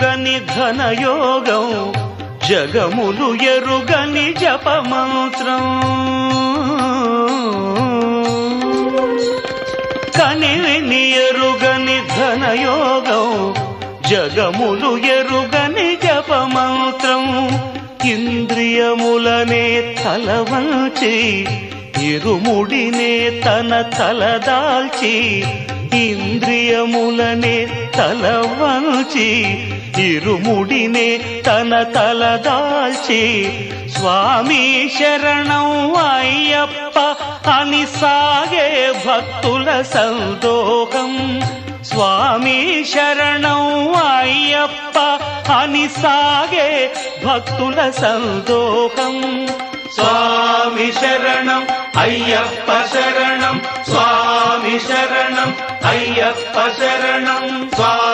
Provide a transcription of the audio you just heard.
ఎరుగని ఘనయోగం జగములు ఎరుగని జపమంత్రం కనివిని ఎరుగని ఘనయోగం జగములు ఎరుగని జపమంత్రం ఇంద్రియములనే తలవంచి ఇరుముడినే తన తలదాల్చి ఇంద్రియములనే తలవంచి ఇరుముడినే తన తలదాల్చి స్వామి శరణం అయ్యప్ప అని సాగే భక్తుల సందోహం స్వామి శరణం అయ్యప్ప అని సాగే భక్తుల సందోహం స్వామి శరణం అయ్యప్ప శరణం స్వామి శరణం అయ్యప్ప శరణం స్వామి